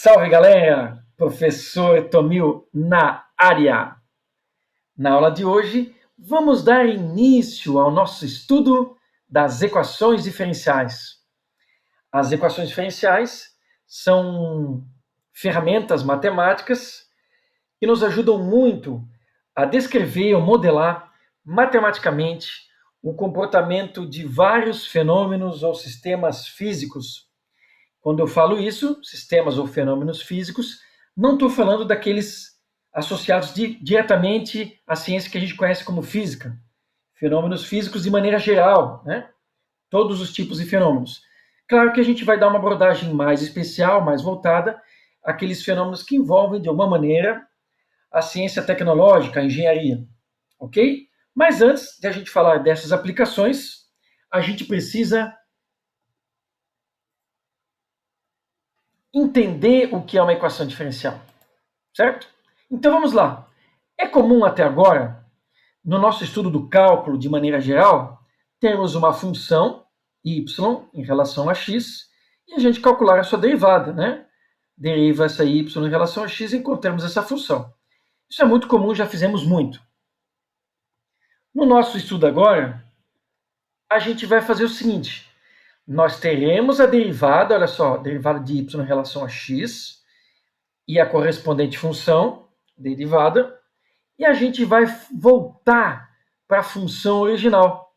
Salve galera! Professor Tomil na área. Na aula de hoje, vamos dar início ao nosso estudo das equações diferenciais. As equações diferenciais são ferramentas matemáticas que nos ajudam muito a descrever ou modelar matematicamente o comportamento de vários fenômenos ou sistemas físicos. Quando eu falo isso, sistemas ou fenômenos físicos, não estou falando daqueles associados diretamente à ciência que a gente conhece como física. Fenômenos físicos de maneira geral, né? Todos os tipos de fenômenos. Claro que a gente vai dar uma abordagem mais especial, mais voltada àqueles fenômenos que envolvem, de alguma maneira, a ciência tecnológica, a engenharia. Ok? Mas antes de a gente falar dessas aplicações, a gente precisa entender o que é uma equação diferencial, certo? Então vamos lá. É comum até agora, no nosso estudo do cálculo de maneira geral, termos uma função y em relação a x e a gente calcular a sua derivada, né? Deriva essa y em relação a x e encontramos essa função. Isso é muito comum, já fizemos muito. No nosso estudo agora, a gente vai fazer o seguinte: nós teremos a derivada, olha só, derivada de y em relação a x e a correspondente função derivada, e a gente vai voltar para a função original.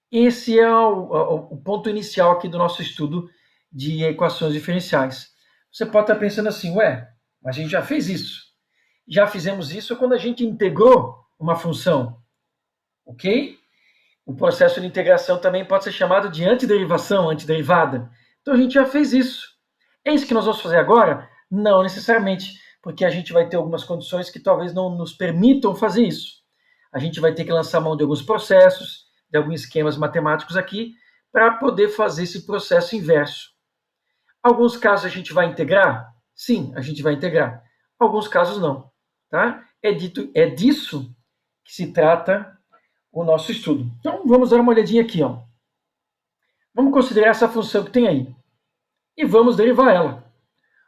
Esse é o ponto inicial aqui do nosso estudo de equações diferenciais. Você pode estar pensando assim, ué, mas a gente já fez isso. Já fizemos isso quando a gente integrou uma função, ok? O processo de integração também pode ser chamado de antiderivação, antiderivada. Então a gente já fez isso. É isso que nós vamos fazer agora? Não necessariamente, porque a gente vai ter algumas condições que talvez não nos permitam fazer isso. A gente vai ter que lançar mão de alguns processos, de alguns esquemas matemáticos aqui, para poder fazer esse processo inverso. Alguns casos a gente vai integrar? Sim, a gente vai integrar. Alguns casos não. Tá? É disso que se trata o nosso estudo. Então, vamos dar uma olhadinha aqui. Ó. Vamos considerar essa função que tem aí. E vamos derivar ela.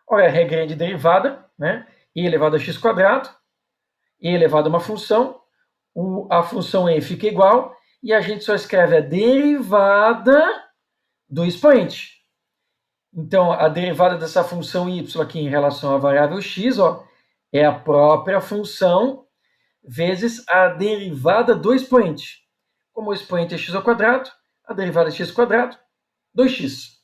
Olha, a regra de derivada, né? E elevado a x quadrado, e elevado a uma função, a função e fica igual, e a gente só escreve a derivada do expoente. Então, a derivada dessa função y aqui em relação à variável x, ó, é a própria função vezes a derivada do expoente. Como o expoente é x ao quadrado, a derivada é x ao quadrado, 2x.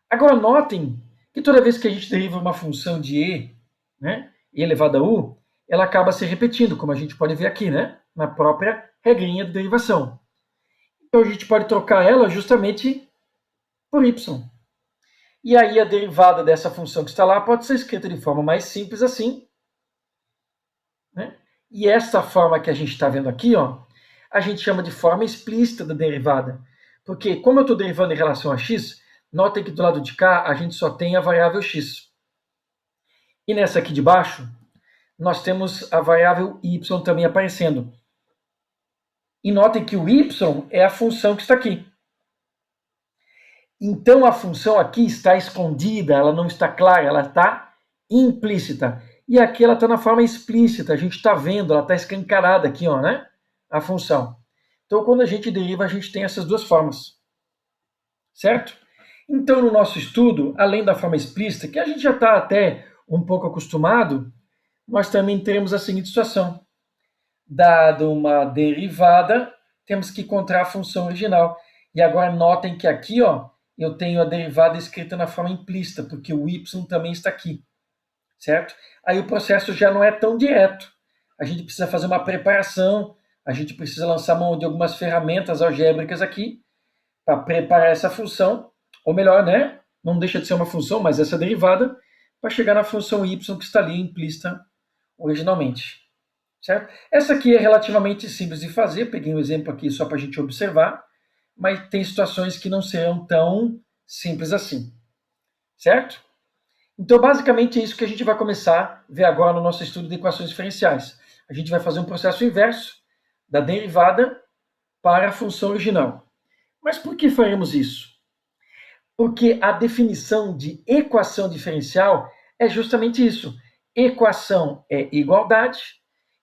Agora, notem que toda vez que a gente deriva uma função de e, né, e elevado a u, ela acaba se repetindo, como a gente pode ver aqui, né, na própria regrinha de derivação. Então, a gente pode trocar ela justamente por y. E aí, a derivada dessa função que está lá pode ser escrita de forma mais simples assim, né? E essa forma que a gente está vendo aqui, ó, a gente chama de forma explícita da derivada. Porque, como eu estou derivando em relação a x, notem que do lado de cá a gente só tem a variável x. E nessa aqui de baixo, nós temos a variável y também aparecendo. E notem que o y é a função que está aqui. Então a função aqui está escondida, ela não está clara, ela está implícita. E aqui ela está na forma explícita, a gente está vendo, ela está escancarada aqui, ó, né? A função. Então, quando a gente deriva, a gente tem essas duas formas. Certo? Então, no nosso estudo, além da forma explícita, que a gente já está até um pouco acostumado, nós também temos a seguinte situação. Dado uma derivada, temos que encontrar a função original. E agora notem que aqui, ó, eu tenho a derivada escrita na forma implícita, porque o y também está aqui. Certo? Aí o processo já não é tão direto. A gente precisa fazer uma preparação, a gente precisa lançar mão de algumas ferramentas algébricas aqui para preparar essa função, ou melhor, né? Não deixa de ser uma função, mas essa derivada, para chegar na função y que está ali implícita originalmente. Certo? Essa aqui é relativamente simples de fazer, peguei um exemplo aqui só para a gente observar, mas tem situações que não serão tão simples assim. Certo? Então, basicamente, é isso que a gente vai começar a ver agora no nosso estudo de equações diferenciais. A gente vai fazer um processo inverso da derivada para a função original. Mas por que faremos isso? Porque a definição de equação diferencial é justamente isso. Equação é igualdade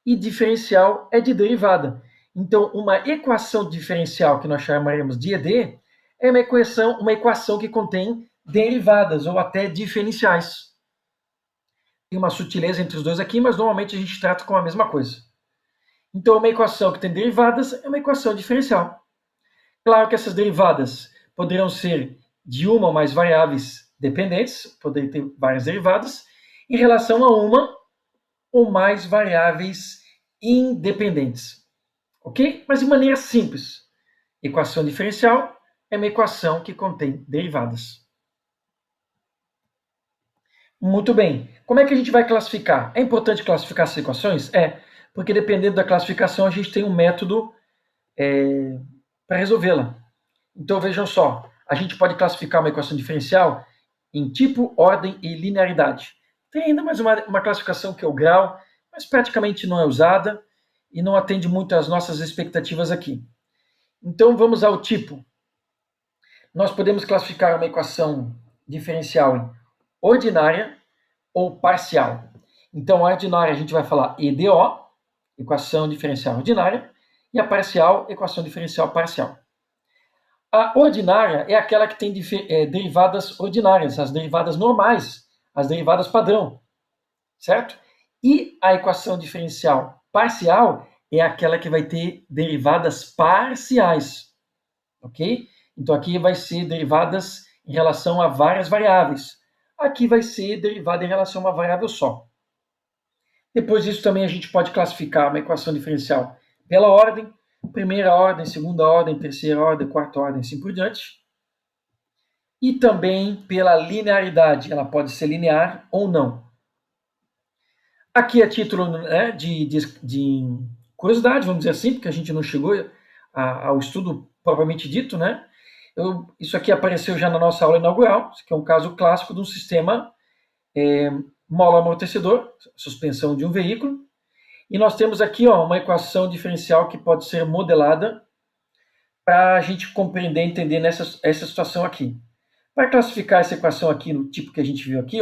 e diferencial é de derivada. Então, uma equação diferencial, que nós chamaremos de ED, é uma equação que contém derivadas ou até diferenciais. Tem uma sutileza entre os dois aqui, mas normalmente a gente trata com a mesma coisa. Então, uma equação que tem derivadas é uma equação diferencial. Claro que essas derivadas poderão ser de uma ou mais variáveis dependentes, poderem ter várias derivadas, em relação a uma ou mais variáveis independentes. Ok? Mas de maneira simples. Equação diferencial é uma equação que contém derivadas. Muito bem. Como é que a gente vai classificar? É importante classificar essas equações? É, porque dependendo da classificação, a gente tem um método para resolvê-la. Então, vejam só, a gente pode classificar uma equação diferencial em tipo, ordem e linearidade. Tem ainda mais uma classificação que é o grau, mas praticamente não é usada e não atende muito às nossas expectativas aqui. Então, vamos ao tipo. Nós podemos classificar uma equação diferencial em ordinária ou parcial. Então, a ordinária a gente vai falar EDO, equação diferencial ordinária, e a parcial, equação diferencial parcial. A ordinária é aquela que tem derivadas ordinárias, as derivadas normais, as derivadas padrão, certo? E a equação diferencial parcial é aquela que vai ter derivadas parciais, ok? Então aqui vai ser derivadas em relação a várias variáveis. Aqui vai ser derivada em relação a uma variável só. Depois disso também a gente pode classificar uma equação diferencial pela ordem, primeira ordem, segunda ordem, terceira ordem, quarta ordem, assim por diante. E também pela linearidade, ela pode ser linear ou não. Aqui é título, né, de curiosidade, vamos dizer assim, porque a gente não chegou ao estudo propriamente dito, né? Isso aqui apareceu já na nossa aula inaugural, que é um caso clássico de um sistema mola-amortecedor, suspensão de um veículo. E nós temos aqui uma equação diferencial que pode ser modelada para a gente compreender e entender essa situação aqui. Para classificar essa equação aqui no tipo que a gente viu aqui,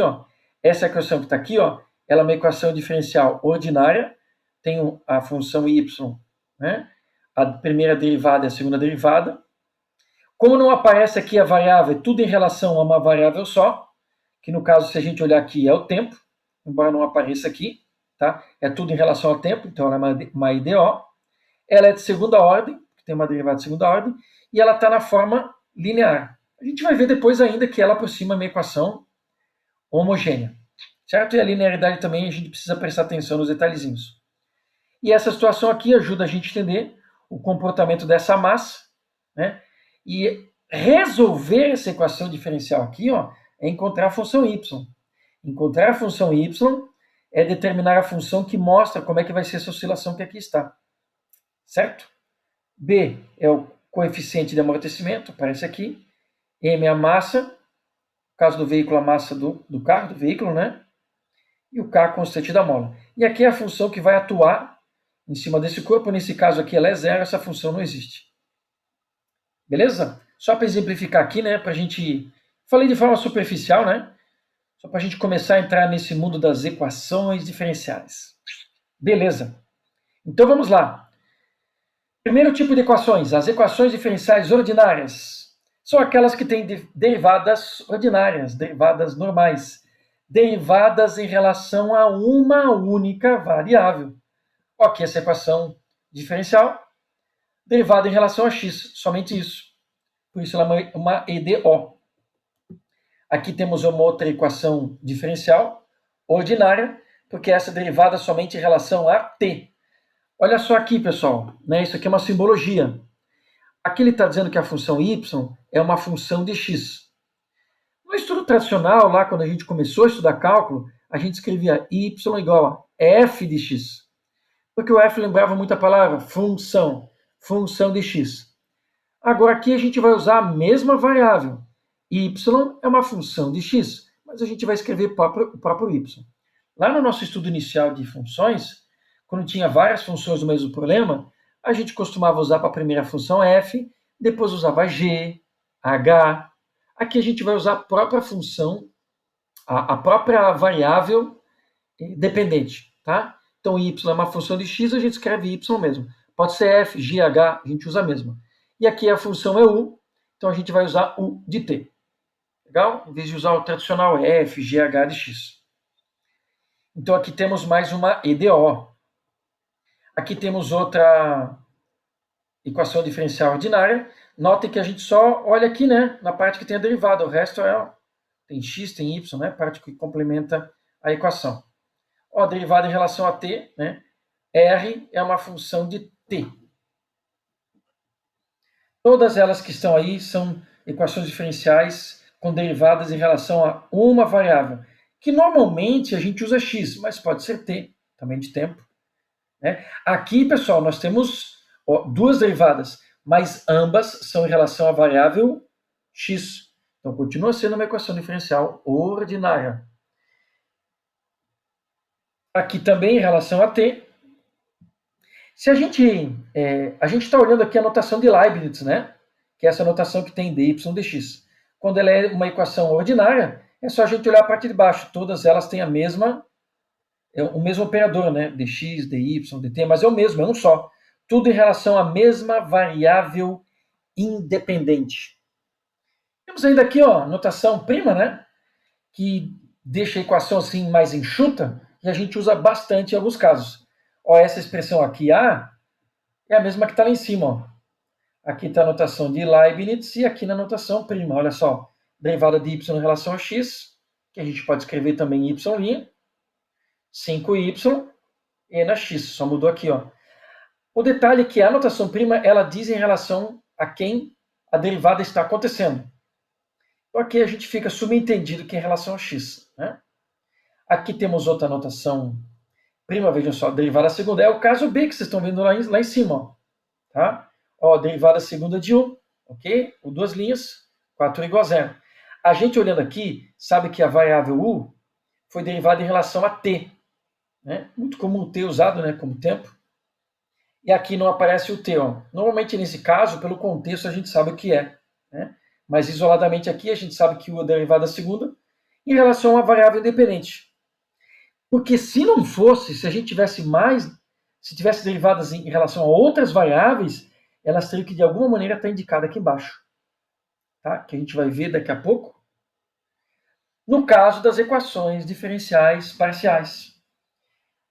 essa equação que está aqui, ela é uma equação diferencial ordinária, tem a função y, né? A primeira derivada e a segunda derivada. Como não aparece aqui a variável, é tudo em relação a uma variável só, que no caso, se a gente olhar aqui, é o tempo, embora não apareça aqui, tá? É tudo em relação ao tempo, então ela é uma IDO. Ela é de segunda ordem, tem uma derivada de segunda ordem, e ela está na forma linear. A gente vai ver depois ainda que ela aproxima uma equação homogênea, certo? E a linearidade também a gente precisa prestar atenção nos detalhezinhos. E essa situação aqui ajuda a gente a entender o comportamento dessa massa, né? E resolver essa equação diferencial aqui, é encontrar a função y. Encontrar a função y é determinar a função que mostra como é que vai ser essa oscilação que aqui está, certo? B é o coeficiente de amortecimento, aparece aqui. M é a massa, no caso do veículo, a massa do carro, do veículo, né? E o K, constante da mola. E aqui é a função que vai atuar em cima desse corpo. Nesse caso aqui ela é zero, essa função não existe. Beleza? Só para exemplificar aqui, né? Para a gente... Falei de forma superficial, né? Só para a gente começar a entrar nesse mundo das equações diferenciais. Beleza. Então vamos lá. Primeiro tipo de equações, as equações diferenciais ordinárias. São aquelas que têm derivadas ordinárias, derivadas normais, derivadas em relação a uma única variável. Ok, essa equação diferencial, derivada em relação a x, somente isso. Por isso ela é uma EDO. Aqui temos uma outra equação diferencial ordinária, porque essa é derivada somente em relação a t. Olha só aqui, pessoal, né? Isso aqui é uma simbologia. Aqui ele está dizendo que a função y é uma função de x. No estudo tradicional, lá quando a gente começou a estudar cálculo, a gente escrevia y igual a f de x. Porque o f lembrava muito a palavra função, função de x. Agora aqui a gente vai usar a mesma variável. Y é uma função de x, mas a gente vai escrever o próprio y. Lá no nosso estudo inicial de funções, quando tinha várias funções do mesmo problema, a gente costumava usar para a primeira função f, depois usava g, h, Aqui a gente vai usar a própria função, a própria variável dependente, tá? Então, y é uma função de x, a gente escreve y mesmo. Pode ser f, g, h, a gente usa a mesma. E aqui a função é u, então a gente vai usar u de t. Legal? Em vez de usar o tradicional f, g, h de x. Então aqui temos mais uma EDO. Aqui temos outra equação diferencial ordinária. Notem que a gente só olha aqui, né, na parte que tem a derivada. O resto tem x, tem y, né, parte que complementa a equação. Ó, a derivada em relação a t, né, r é uma função de t. Todas elas que estão aí são equações diferenciais com derivadas em relação a uma variável, que normalmente a gente usa x, mas pode ser t, também de tempo. Né? Aqui, pessoal, nós temos duas derivadas, mas ambas são em relação à variável x. Então, continua sendo uma equação diferencial ordinária. Aqui também em relação a t. Se a gente está olhando aqui a notação de Leibniz, né? Que é essa notação que tem dy dx. Quando ela é uma equação ordinária, é só a gente olhar a parte de baixo. Todas elas têm o mesmo operador, né? dx, dy, dt, mas é o mesmo, é um só. Tudo em relação à mesma variável independente. Temos ainda aqui, ó, notação prima, né? Que deixa a equação assim mais enxuta e a gente usa bastante em alguns casos. Ó, essa expressão aqui, A, é a mesma que está lá em cima. Ó. Aqui está a notação de Leibniz e aqui na notação prima. Olha só, derivada de y em relação a x, que a gente pode escrever também y', 5y, e na x, só mudou aqui. Ó. O detalhe é que a notação prima, ela diz em relação a quem a derivada está acontecendo. Então aqui a gente fica subentendido que é em relação a x. Né? Aqui temos outra notação prima, vejam só, derivada segunda. É o caso B que vocês estão vendo lá em cima. Ó. Tá? Ó, derivada segunda de u, ok? O duas linhas, 4 igual a zero. A gente olhando aqui, sabe que a variável u foi derivada em relação a t. Né? Muito comum o t usado, né, como tempo. E aqui não aparece o t. Ó. Normalmente, nesse caso, pelo contexto, a gente sabe o que é. Né? Mas isoladamente aqui, a gente sabe que u é derivada segunda em relação a uma variável independente. Porque se não fosse, se a gente tivesse se tivesse derivadas em relação a outras variáveis, elas teriam que, de alguma maneira, estar indicadas aqui embaixo. Tá? Que a gente vai ver daqui a pouco. No caso das equações diferenciais parciais.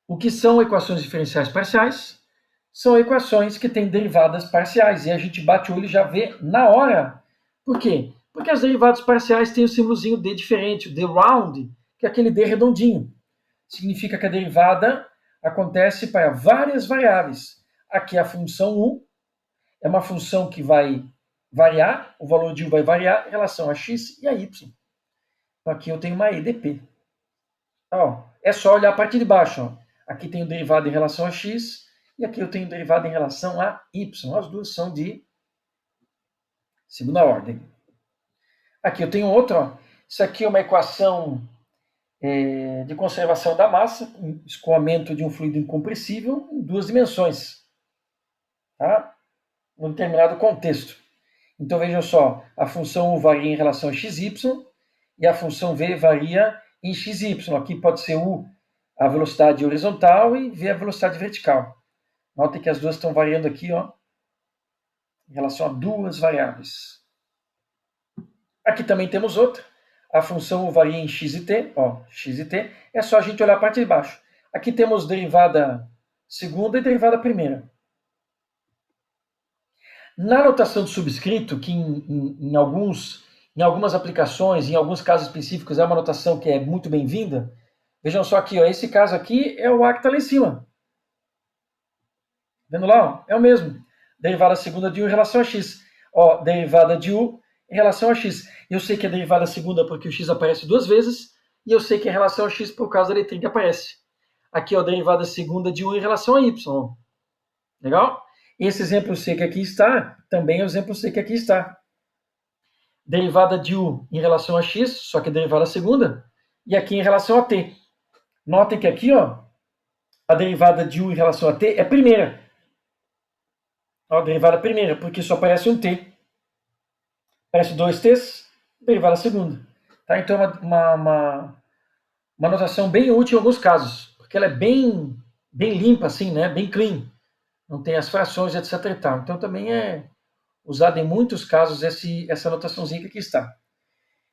O que são equações diferenciais parciais? São equações que têm derivadas parciais. E a gente bate o olho e já vê na hora. Por quê? Porque as derivadas parciais têm o símbolozinho D diferente, o D round, que é aquele D redondinho. Significa que a derivada acontece para várias variáveis. Aqui a função u é uma função que vai variar, o valor de u vai variar em relação a x e a y. Então aqui eu tenho uma EDP. Ó, é só olhar a parte de baixo. Ó. Aqui tem o derivado em relação a x e aqui eu tenho o derivado em relação a y. As duas são de segunda ordem. Aqui eu tenho outra. Ó. Isso aqui é uma equação de conservação da massa, escoamento de um fluido incompressível em duas dimensões. Tá? Num determinado contexto. Então vejam só, a função u varia em relação a xy e a função v varia em xy. Aqui pode ser u a velocidade horizontal e v a velocidade vertical. Notem que as duas estão variando aqui, ó, em relação a duas variáveis. Aqui também temos outra. A função u varia em x e t. Ó, x e t. É só a gente olhar a parte de baixo. Aqui temos derivada segunda e derivada primeira. Na notação de subscrito, que em algumas aplicações, em alguns casos específicos, é uma notação que é muito bem-vinda, vejam só aqui, ó, esse caso aqui é o A que está lá em cima. Vendo lá? Ó, é o mesmo. Derivada segunda de u em relação a x. Ó, derivada de u em relação a x. Eu sei que é derivada segunda porque o x aparece duas vezes, e eu sei que é em relação a x por causa da letrinha que aparece. Aqui, ó, derivada segunda de u em relação a y. Legal? Esse exemplo C que aqui está, também é o exemplo C que aqui está. Derivada de u em relação a x, só que é derivada segunda, e aqui em relação a t. Notem que aqui, ó, a derivada de u em relação a t é primeira. Ó, derivada primeira, porque só aparece um t. Aparece dois t's, derivada segunda. Tá? Então é uma notação bem útil em alguns casos, porque ela é bem limpa, assim, né? Bem clean. Não tem as frações, etc. e tal. Então também é usado em muitos casos essa notaçãozinha que aqui está.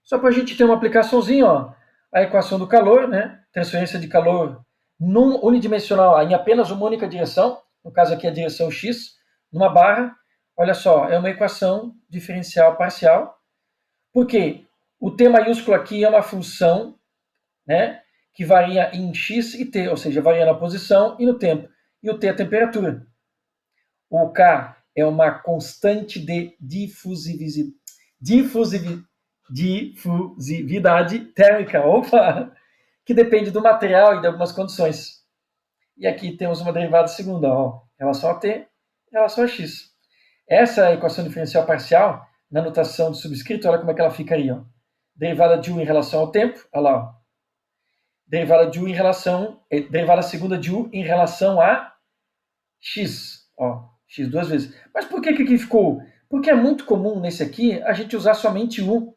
Só para a gente ter uma aplicaçãozinha, ó, a equação do calor, né? Transferência de calor unidimensional em apenas uma única direção, no caso aqui a direção x, numa barra. Olha só, é uma equação diferencial parcial. Por quê? O t maiúsculo aqui é uma função, né, que varia em x e t, ou seja, varia na posição e no tempo. E o t é a temperatura. O K é uma constante de difusividade térmica, opa, que depende do material e de algumas condições. E aqui temos uma derivada segunda, ó, em relação a t, em relação a x. Essa equação diferencial parcial, na notação de subscrito, olha como é que ela ficaria. Ó. Derivada de u em relação ao tempo, olha lá. Ó. Derivada de u em relação, derivada segunda de u em relação a x. Ó, x duas vezes. Mas por que aqui ficou? Porque é muito comum nesse aqui a gente usar somente u,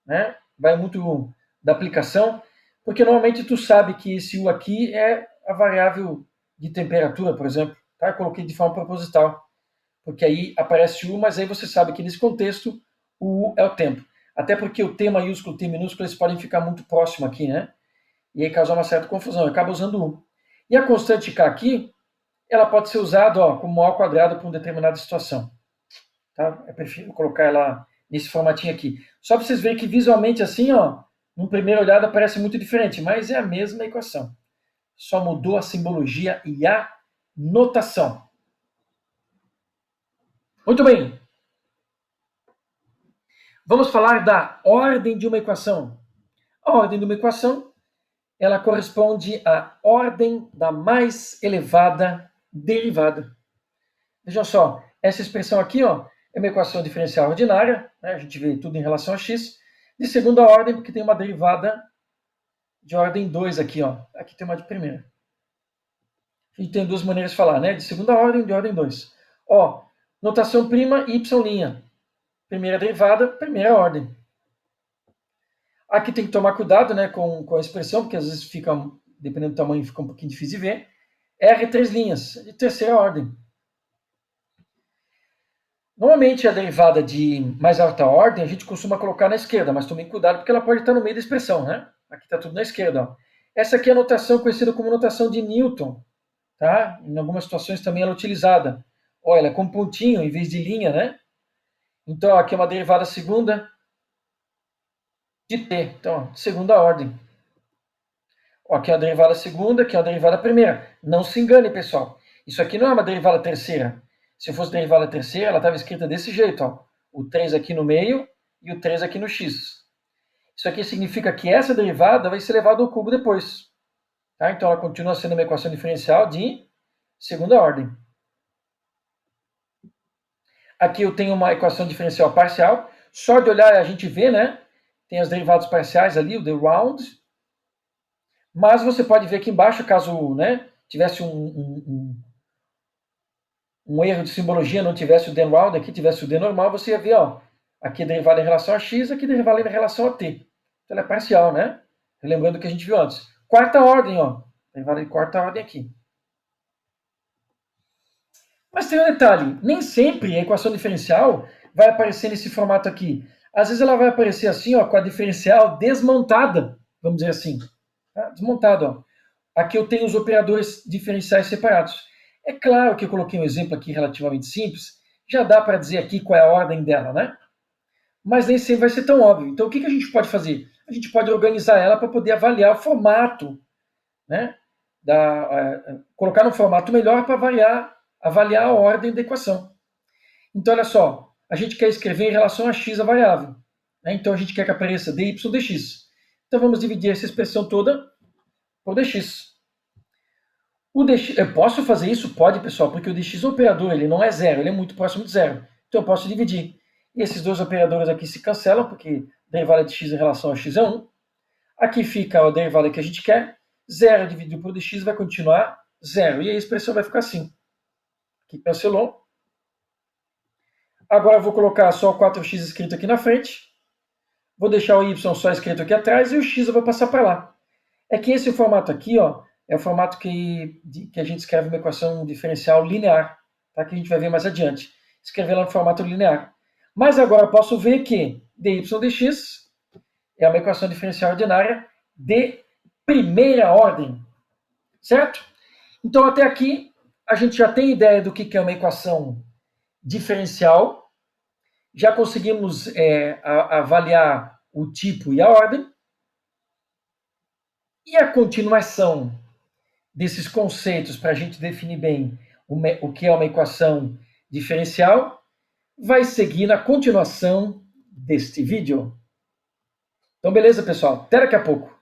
né? Vai muito da aplicação, porque normalmente tu sabe que esse u aqui é a variável de temperatura, por exemplo. Tá? Eu coloquei de forma proposital, porque aí aparece u, mas aí você sabe que nesse contexto o u é o tempo. Até porque o t maiúsculo e o t minúsculo eles podem ficar muito próximo aqui, né? E aí causar uma certa confusão. Eu acabo usando u. E a constante k aqui, ela pode ser usada ó, como ao quadrado para uma determinada situação. Tá? Eu prefiro colocar ela nesse formatinho aqui. Só para vocês verem que visualmente assim, ó, numa primeira olhada parece muito diferente, mas é a mesma equação. Só mudou a simbologia e a notação. Muito bem. Vamos falar da ordem de uma equação. A ordem de uma equação, ela corresponde à ordem da mais elevada derivada. Vejam só, essa expressão aqui ó, é uma equação diferencial ordinária, né? A gente vê tudo em relação a x, de segunda ordem, porque tem uma derivada de ordem 2 aqui. Ó. Aqui tem uma de primeira. A gente tem duas maneiras de falar, né? De segunda ordem e de ordem 2. Ó, notação prima y'. Primeira derivada, primeira ordem. Aqui tem que tomar cuidado né, com a expressão, porque às vezes fica, dependendo do tamanho, fica um pouquinho difícil de ver. R três linhas, de terceira ordem. Normalmente a derivada de mais alta ordem a gente costuma colocar na esquerda, mas tomem cuidado porque ela pode estar no meio da expressão, né? Aqui está tudo na esquerda. Ó. Essa aqui é a notação conhecida como notação de Newton, tá? Em algumas situações também ela é utilizada. Olha, ela é com pontinho em vez de linha, né? Então ó, aqui é uma derivada segunda de t, então de segunda ordem. Ó, aqui é a derivada segunda, aqui é a derivada primeira. Não se engane, pessoal. Isso aqui não é uma derivada terceira. Se fosse derivada terceira, ela estava escrita desse jeito, ó. O 3 aqui no meio e o 3 aqui no x. Isso aqui significa que essa derivada vai ser levada ao cubo depois. Tá? Então ela continua sendo uma equação diferencial de segunda ordem. Aqui eu tenho uma equação diferencial parcial. Só de olhar a gente vê, né? Tem as derivadas parciais ali, o the round. Mas você pode ver aqui embaixo, caso né, tivesse um erro de simbologia, não tivesse o d round, aqui tivesse o d normal, você ia ver, ó, aqui é derivada em relação a x, aqui é derivada em relação a t. Então ela é parcial, né? Lembrando o que a gente viu antes. Quarta ordem, ó. Derivada de quarta ordem aqui. Mas tem um detalhe, nem sempre a equação diferencial vai aparecer nesse formato aqui. Às vezes ela vai aparecer assim, ó, com a diferencial desmontada, vamos dizer assim. Tá? Desmontada, ó. Aqui eu tenho os operadores diferenciais separados. É claro que eu coloquei um exemplo aqui relativamente simples, já dá para dizer aqui qual é a ordem dela, né? Mas nem sempre vai ser tão óbvio. Então o que a gente pode fazer? A gente pode organizar ela para poder avaliar o formato, né? Colocar num formato melhor para avaliar a ordem da equação. Então olha só, a gente quer escrever em relação a x a variável. Né? Então a gente quer que apareça dy dx. Então vamos dividir essa expressão toda por dx. O dx, eu posso fazer isso? Pode, pessoal, porque o dx operador ele não é zero, ele é muito próximo de zero. Então eu posso dividir. E esses dois operadores aqui se cancelam, porque a derivada de x em relação a x é 1. Aqui fica a derivada que a gente quer. 0 dividido por dx vai continuar 0. E a expressão vai ficar assim. Aqui cancelou. Agora eu vou colocar só 4x escrito aqui na frente. vou deixar o y só escrito aqui atrás e o x eu vou passar para lá. É que esse formato aqui, ó, é o formato que a gente escreve uma equação diferencial linear, tá? Que a gente vai ver mais adiante. Escrever ela no formato linear. Mas agora eu posso ver que dy dx é uma equação diferencial ordinária de primeira ordem, certo? Então, até aqui, a gente já tem ideia do que é uma equação diferencial, já conseguimos avaliar o tipo e a ordem, e a continuação desses conceitos para a gente definir bem o que é uma equação diferencial vai seguir na continuação deste vídeo. Então, beleza, pessoal? Até daqui a pouco.